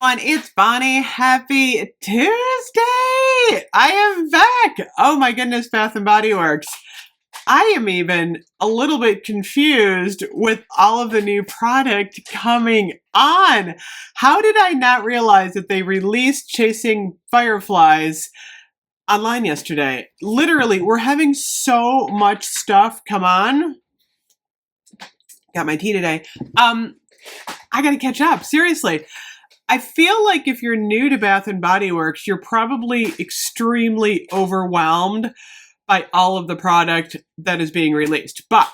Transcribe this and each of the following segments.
It's Bonnie. Happy Tuesday! I am back. Oh my goodness, Bath and Body Works. I am even a little bit confused with all of the new product coming on. How did I not realize that they released Chasing Fireflies online yesterday? Literally, we're having so much stuff come on. Got my tea today. I gotta catch up. Seriously. I feel like if you're new to Bath and Body Works, you're probably extremely overwhelmed by all of the product that is being released. But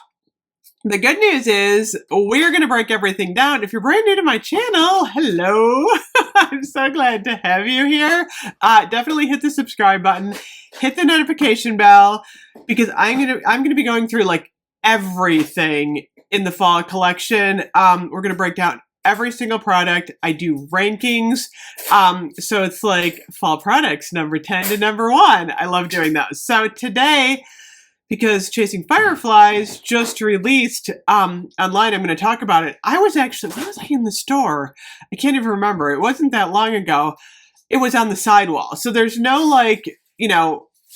the good news is we're going to break everything down. If you're brand new to my channel, hello. I'm so glad to have you here. Definitely hit the subscribe button, hit the notification bell, because I'm going to be going through like everything in the fall collection. We're going to break down every single product. I do rankings. So it's like fall products, number 10 to number 1. I love doing those. So today, because Chasing Fireflies just released online, I'm going to talk about it. When was I in the store? I can't even remember. It wasn't that long ago. It was on the sidewall. So there's no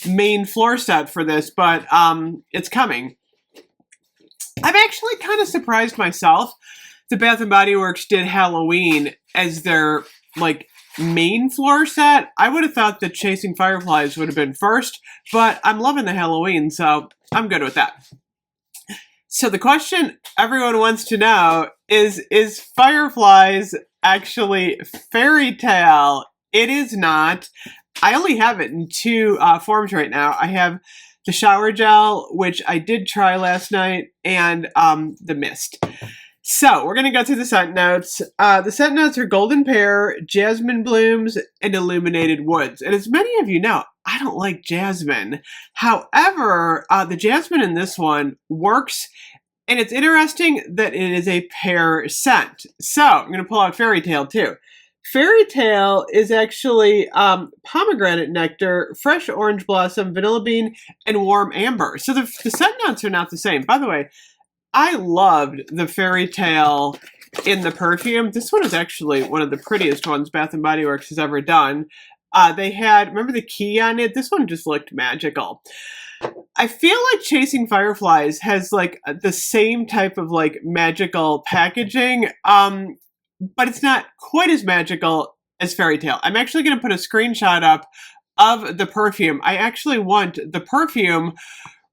main floor set for this, but it's coming. I'm actually kind of surprised myself. The Bath & Body Works did Halloween as their, main floor set. I would have thought that Chasing Fireflies would have been first, but I'm loving the Halloween, so I'm good with that. So the question everyone wants to know is Fireflies actually Fairytale? It is not. I only have it in 2 forms right now. I have the shower gel, which I did try last night, and the mist. So we're going to go through the scent notes. The scent notes are golden pear, jasmine blooms, and illuminated woods. And as many of you know, I don't like jasmine. However, the jasmine in this one works, and it's interesting that it is a pear scent. So I'm going to pull out Fairytale too. Fairytale is actually pomegranate nectar, fresh orange blossom, vanilla bean, and warm amber. So the scent notes are not the same. By the way, I loved the Fairytale in the perfume. This one is actually one of the prettiest ones Bath & Body Works has ever done. They had, remember the key on it? This one just looked magical. I feel like Chasing Fireflies has the same type of magical packaging, but it's not quite as magical as Fairytale. I'm actually going to put a screenshot up of the perfume. I actually want the perfume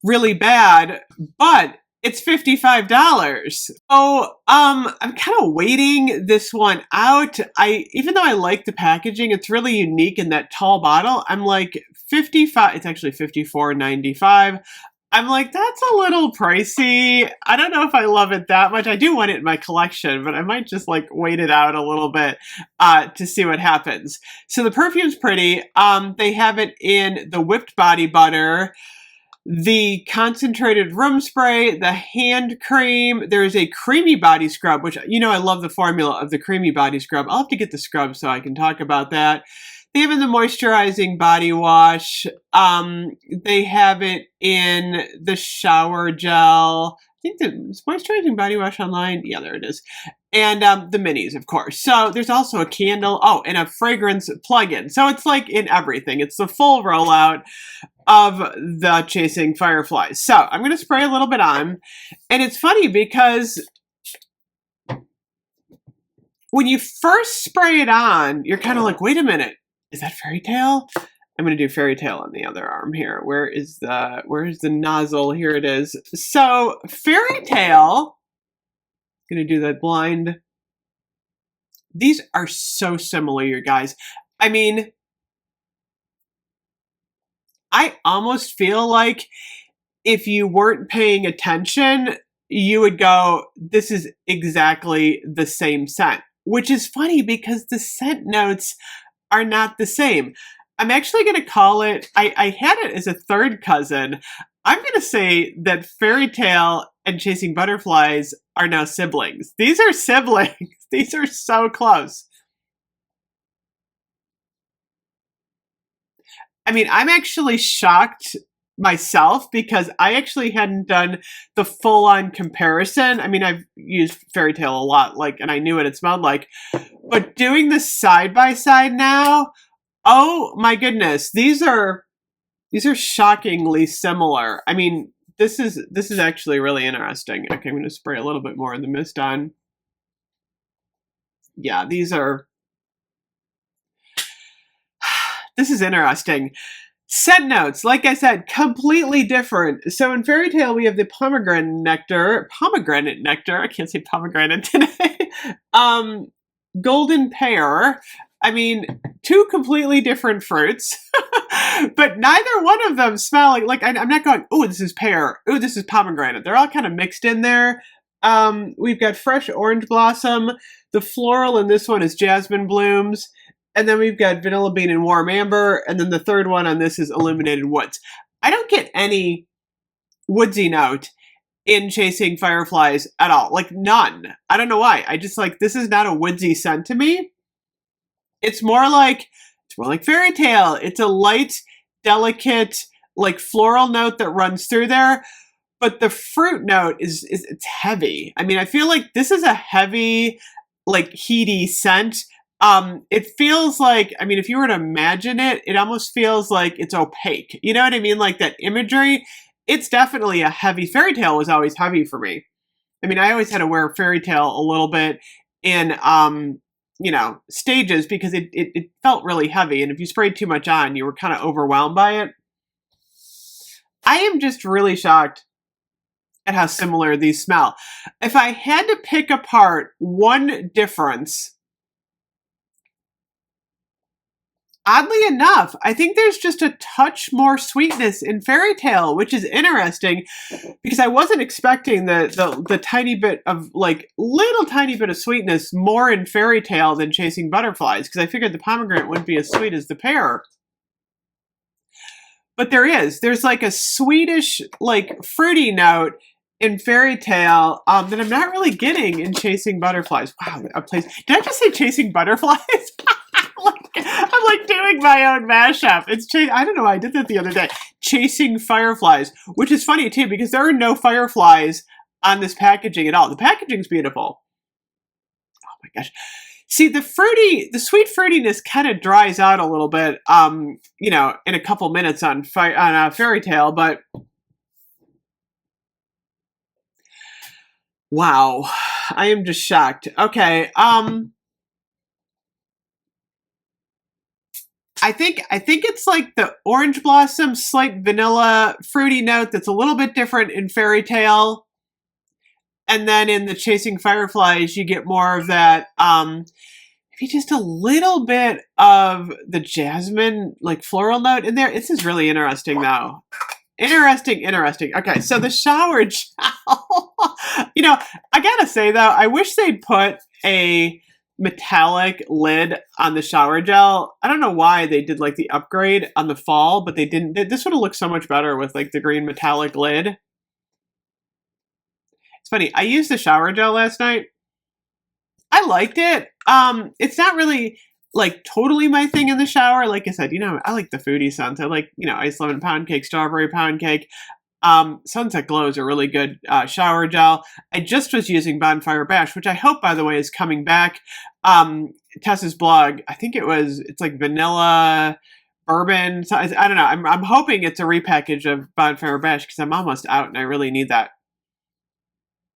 really bad, but it's $55. So, I'm kind of waiting this one out. Even though I like the packaging, it's really unique in that tall bottle. I'm like 55, it's actually $54.95. I'm like, that's a little pricey. I don't know if I love it that much. I do want it in my collection, but I might just wait it out a little bit, to see what happens. So the perfume's pretty. They have it in the whipped body butter, the concentrated room spray, the hand cream. There's a creamy body scrub, which, I love the formula of the creamy body scrub. I'll have to get the scrub so I can talk about that. They have it in the moisturizing body wash. They have it in the shower gel. I think the moisturizing body wash online. Yeah, there it is. And the minis, of course. So there's also a candle. Oh, and a fragrance plug-in. So it's in everything. It's the full rollout of the Chasing Fireflies. So I'm going to spray a little bit on. And it's funny because when you first spray it on, you're kind of like, wait a minute, is that Fairytale? I'm going to do Fairytale on the other arm here. Where is the nozzle? Here it is. So Fairytale, I'm going to do that blind. These are so similar, you guys. I mean, I almost feel like if you weren't paying attention, you would go, this is exactly the same scent. Which is funny because the scent notes are not the same. I'm actually going to call it, I had it as a third cousin. I'm going to say that Fairytale and Chasing Butterflies are now siblings. These are siblings. These are so close. I mean, I'm actually shocked myself because I actually hadn't done the full-on comparison. I mean, I've used Fairytale a lot, like, and I knew what it smelled like. But doing this side by side now, oh my goodness, these are shockingly similar. I mean, this is actually really interesting. Okay, I'm going to spray a little bit more of the mist on. Yeah, these are. This is interesting. Scent notes, like I said, completely different. So in Fairytale, we have the pomegranate nectar. I can't say pomegranate today. Golden pear. I mean, two completely different fruits, but neither one of them smell like I'm not going, oh, this is pear. Oh, this is pomegranate. They're all kind of mixed in there. We've got fresh orange blossom. The floral in this one is jasmine blooms. And then we've got vanilla bean and warm amber. And then the third one on this is illuminated woods. I don't get any woodsy note in Chasing Fireflies at all. Like none. I don't know why. I just like, this is not a woodsy scent to me. It's more like Fairytale. It's a light, delicate, like floral note that runs through there. But the fruit note is it's heavy. I mean, I feel like this is a heavy, like heaty scent. It feels like, I mean, if you were to imagine it, it almost feels like it's opaque. You know what I mean? Like that imagery. It's definitely a heavy. Fairytale was always heavy for me. I mean, I always had to wear Fairytale a little bit in, stages because it felt really heavy. And if you sprayed too much on, you were kind of overwhelmed by it. I am just really shocked at how similar these smell. If I had to pick apart one difference, oddly enough, I think there's just a touch more sweetness in Fairytale, which is interesting because I wasn't expecting the tiny bit of little tiny bit of sweetness more in Fairytale than Chasing Butterflies because I figured the pomegranate wouldn't be as sweet as the pear. But there's like a sweetish, like fruity note in Fairytale that I'm not really getting in Chasing Butterflies. Wow, did I just say Chasing Butterflies? I'm like doing my own mashup. I don't know why I did that the other day. Chasing Fireflies, which is funny too because there are no fireflies on this packaging at all. The packaging's beautiful. Oh my gosh. See, the sweet fruitiness kind of dries out a little bit, in a couple minutes on Fairytale, but wow, I am just shocked. Okay, I think it's like the orange blossom, slight vanilla, fruity note that's a little bit different in Fairytale. And then in the Chasing Fireflies, you get more of that, maybe just a little bit of the jasmine, like floral note in there. This is really interesting though. Interesting. Okay, so the shower gel. I gotta say though, I wish they'd put a metallic lid on the shower gel. I don't know why they did like the upgrade on the fall, but they didn't. This would have looked so much better with like the green metallic lid. It's funny. I used the shower gel last night. I liked it. It's not really like totally my thing in the shower. Like I said, I like the foodie scents. I like, ice lemon pound cake, strawberry pound cake. Sunset Glow is a really good shower gel. I just was using Bonfire Bash, which I hope, by the way, is coming back. Tessa's blog, I think it's like vanilla bourbon. So I don't know. I'm hoping it's a repackage of Bonfire Bash because I'm almost out and I really need that.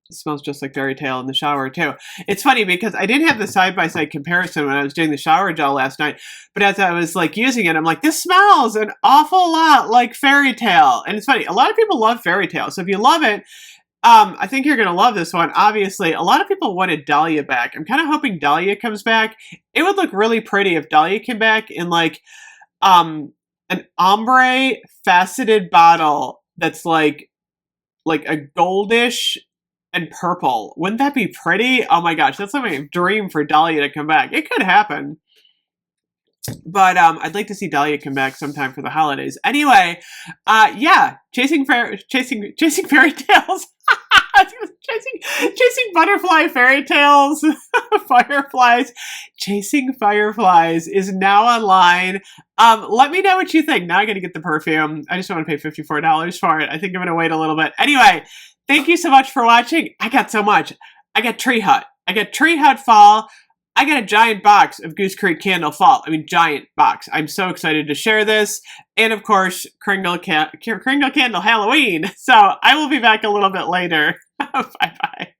It smells just like Fairytale in the shower too. It's funny because I didn't have the side-by-side comparison when I was doing the shower gel last night, but as I was like using it, I'm like, this smells an awful lot like Fairytale. And it's funny, a lot of people love Fairytale. So if you love it, I think you're going to love this one. Obviously, a lot of people wanted Dahlia back. I'm kind of hoping Dahlia comes back. It would look really pretty if Dahlia came back in like an ombre faceted bottle that's like a goldish and purple. Wouldn't that be pretty? Oh my gosh, that's like a dream for Dahlia to come back. It could happen. But I'd like to see Dahlia come back sometime for the holidays. Anyway, yeah, chasing fairy tales. chasing butterfly fairy tales. Fireflies. Chasing Fireflies is now online. Let me know what you think. Now I gotta get the perfume. I just want to pay $54 for it. I think I'm gonna wait a little bit. Anyway, thank you so much for watching. I got so much. I got Tree Hut. I got Tree Hut Fall. I got a giant box of Goose Creek Candle Fall. I mean, giant box. I'm so excited to share this. And of course, Kringle Candle Halloween. So I will be back a little bit later. Bye-bye.